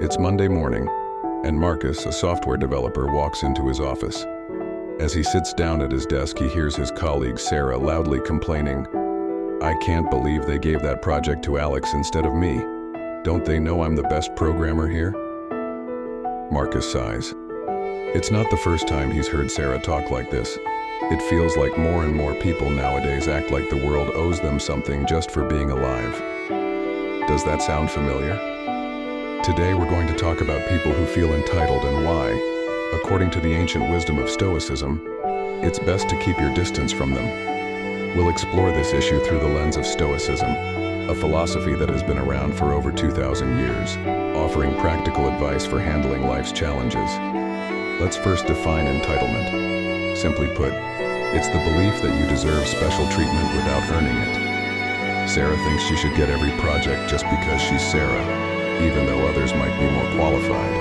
It's Monday morning, and Marcus, a software developer, walks into his office. As he sits down at his desk, he hears his colleague Sarah loudly complaining, "I can't believe they gave that project to Alex instead of me. Don't they know I'm the best programmer here?" Marcus sighs. It's not the first time he's heard Sarah talk like this. It feels like more and more people nowadays act like the world owes them something just for being alive. Does that sound familiar? Today we're going to talk about people who feel entitled and why, according to the ancient wisdom of Stoicism, it's best to keep your distance from them. We'll explore this issue through the lens of Stoicism, a philosophy that has been around for over 2,000 years, offering practical advice for handling life's challenges. Let's first define entitlement. Simply put, it's the belief that you deserve special treatment without earning it. Sarah thinks she should get every project just because she's Sarah, even though others might be more qualified.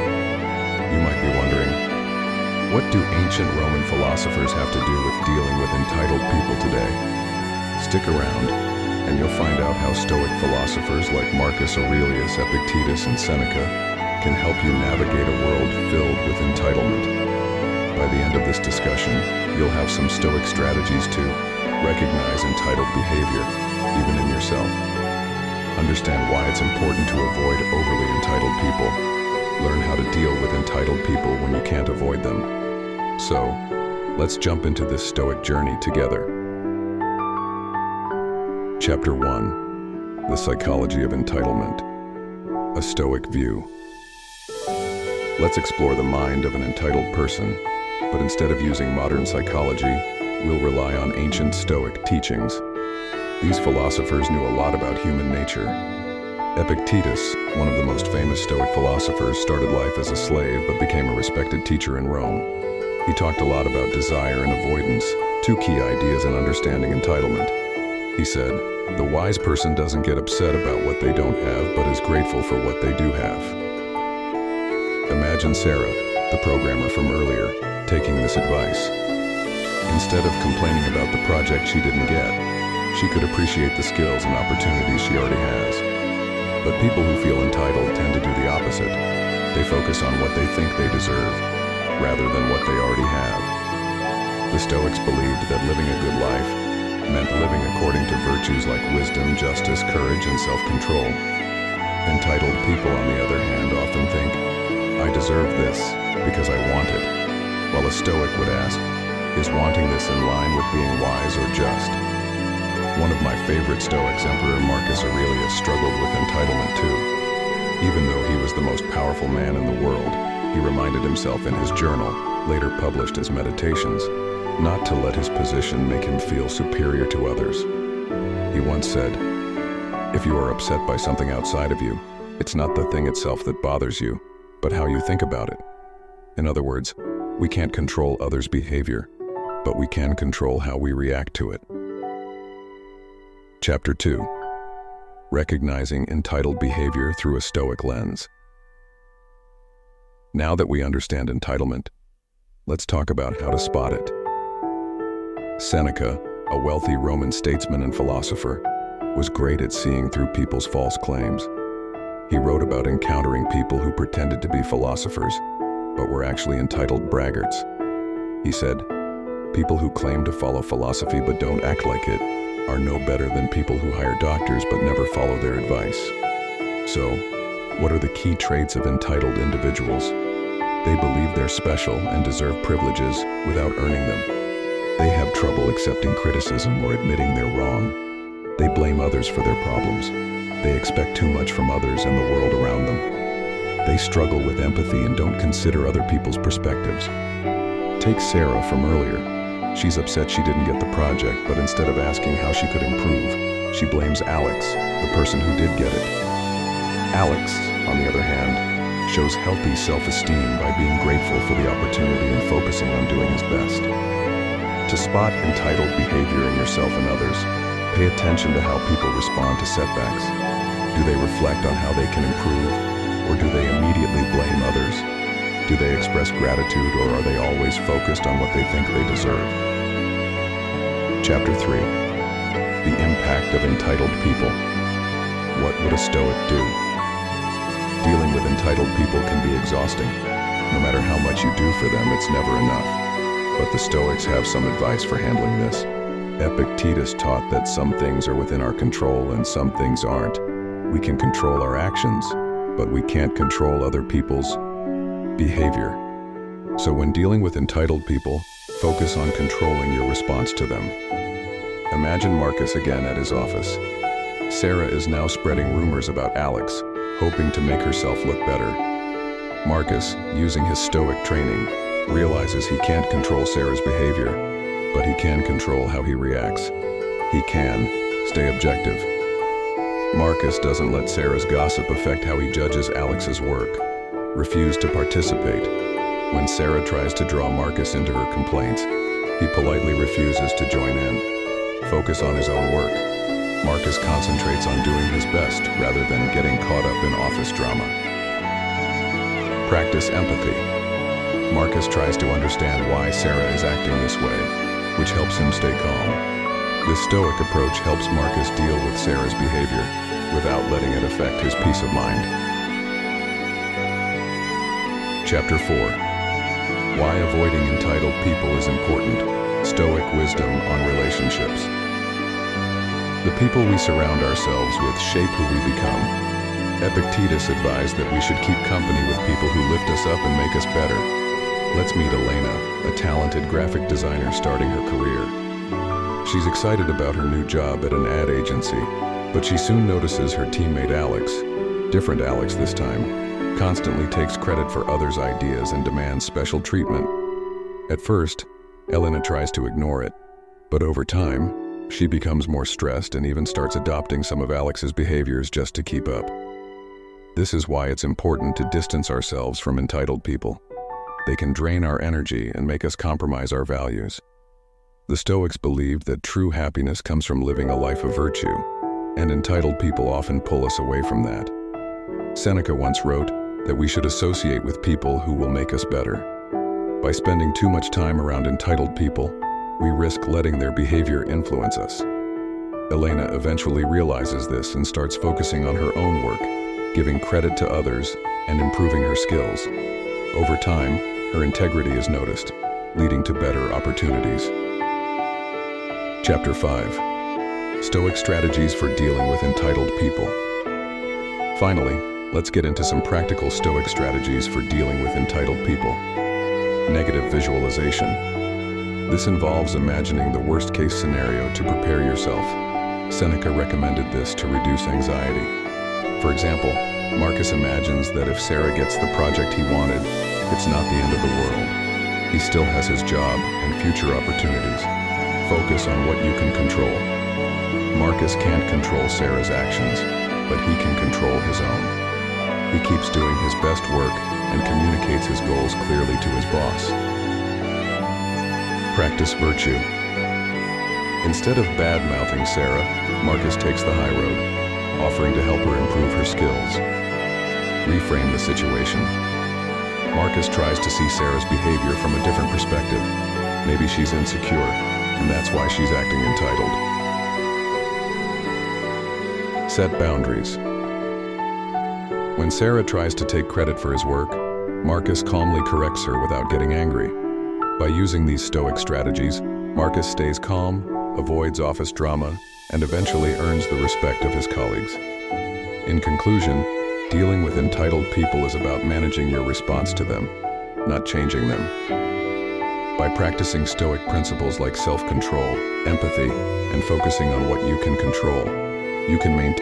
You might be wondering, what do ancient Roman philosophers have to do with dealing with entitled people today? Stick around, and you'll find out how Stoic philosophers like Marcus Aurelius, Epictetus, and Seneca can help you navigate a world filled with entitlement. By the end of this discussion, you'll have some Stoic strategies to recognize entitled behavior, even in yourself. Understand why it's important to avoid overly entitled people. Learn how to deal with entitled people when you can't avoid them. So, let's jump into this Stoic journey together. Chapter 1. The Psychology of Entitlement. A Stoic View. Let's explore the mind of an entitled person, but instead of using modern psychology, we'll rely on ancient Stoic teachings. These philosophers knew a lot about human nature. Epictetus, one of the most famous Stoic philosophers, started life as a slave but became a respected teacher in Rome. He talked a lot about desire and avoidance, two key ideas in understanding entitlement. He said, "The wise person doesn't get upset about what they don't have, but is grateful for what they do have." Imagine Sarah, the programmer from earlier, taking this advice. Instead of complaining about the project she didn't get, she could appreciate the skills and opportunities she already has. But people who feel entitled tend to do the opposite. They focus on what they think they deserve, rather than what they already have. The Stoics believed that living a good life meant living according to virtues like wisdom, justice, courage, and self-control. Entitled people, on the other hand, often think, "I deserve this because I want it," while a Stoic would ask, "Is wanting this in line with being wise or just?" One of my favorite Stoics, Emperor Marcus Aurelius, struggled with entitlement too. Even though he was the most powerful man in the world, he reminded himself in his journal, later published as Meditations, not to let his position make him feel superior to others. He once said, "If you are upset by something outside of you, it's not the thing itself that bothers you, but how you think about it." In other words, we can't control others' behavior, but we can control how we react to it. Chapter 2. Recognizing entitled behavior through a Stoic lens. Now that we understand entitlement, let's talk about how to spot it. Seneca, a wealthy Roman statesman and philosopher, was great at seeing through people's false claims. He wrote about encountering people who pretended to be philosophers, but were actually entitled braggarts. He said, "People who claim to follow philosophy but don't act like it are no better than people who hire doctors but never follow their advice." So, what are the key traits of entitled individuals? They believe they're special and deserve privileges without earning them. They have trouble accepting criticism or admitting they're wrong. They blame others for their problems. They expect too much from others and the world around them. They struggle with empathy and don't consider other people's perspectives. Take Sarah from earlier. She's upset she didn't get the project, but instead of asking how she could improve, she blames Alex, the person who did get it. Alex, on the other hand, shows healthy self-esteem by being grateful for the opportunity and focusing on doing his best. To spot entitled behavior in yourself and others, pay attention to how people respond to setbacks. Do they reflect on how they can improve, or do they immediately blame others? Do they express gratitude, or are they always focused on what they think they deserve? Chapter 3. The Impact of Entitled People. What would a Stoic do? Dealing dealing with entitled people can be exhausting. No matter how much you do for them, it's never enough. But the Stoics have some advice for handling this. Epictetus taught that some things are within our control and some things aren't. We can control our actions, but we can't control other people's behavior. So when dealing with entitled people, focus on controlling your response to them. Imagine Marcus again at his office. Sarah is now spreading rumors about Alex, hoping to make herself look better. Marcus, using his Stoic training, realizes he can't control Sarah's behavior, but he can control how he reacts. He can stay objective. Marcus doesn't let Sarah's gossip affect how he judges Alex's work. Refuse to participate. When Sarah tries to draw Marcus into her complaints, he politely refuses to join in. Focus on his own work. Marcus concentrates on doing his best rather than getting caught up in office drama. Practice empathy. Marcus tries to understand why Sarah is acting this way, which helps him stay calm. This Stoic approach helps Marcus deal with Sarah's behavior without letting it affect his peace of mind. Chapter 4. Why avoiding entitled people is important. Stoic wisdom on relationships. The people we surround ourselves with shape who we become. Epictetus advised that we should keep company with people who lift us up and make us better. Let's meet Elena, a talented graphic designer starting her career. She's excited about her new job at an ad agency, but she soon notices her teammate Alex, different Alex this time, constantly takes credit for others' ideas and demands special treatment. At first, Elena tries to ignore it, but over time, she becomes more stressed and even starts adopting some of Alex's behaviors just to keep up. This is why it's important to distance ourselves from entitled people. They can drain our energy and make us compromise our values. The Stoics believed that true happiness comes from living a life of virtue, and entitled people often pull us away from that. Seneca once wrote that we should associate with people who will make us better. By spending too much time around entitled people, we risk letting their behavior influence us. Elena eventually realizes this and starts focusing on her own work, giving credit to others and improving her skills. Over time, her integrity is noticed, leading to better opportunities. Chapter 5. Stoic strategies for dealing with entitled people. Finally, let's get into some practical Stoic strategies for dealing with entitled people. Negative visualization. This involves imagining the worst-case scenario to prepare yourself. Seneca recommended this to reduce anxiety. For example, Marcus imagines that if Sarah gets the project he wanted, it's not the end of the world. He still has his job and future opportunities. Focus on what you can control. Marcus can't control Sarah's actions, but he can control his own. He keeps doing his best work and communicates his goals clearly to his boss. Practice virtue. Instead of bad-mouthing Sarah, Marcus takes the high road, offering to help her improve her skills. Reframe the situation. Marcus tries to see Sarah's behavior from a different perspective. Maybe she's insecure, and that's why she's acting entitled. Set boundaries. When Sarah tries to take credit for his work, Marcus calmly corrects her without getting angry. By using these Stoic strategies, Marcus stays calm, avoids office drama, and eventually earns the respect of his colleagues. In conclusion, dealing with entitled people is about managing your response to them, not changing them. By practicing Stoic principles like self-control, empathy, and focusing on what you can control, you can maintain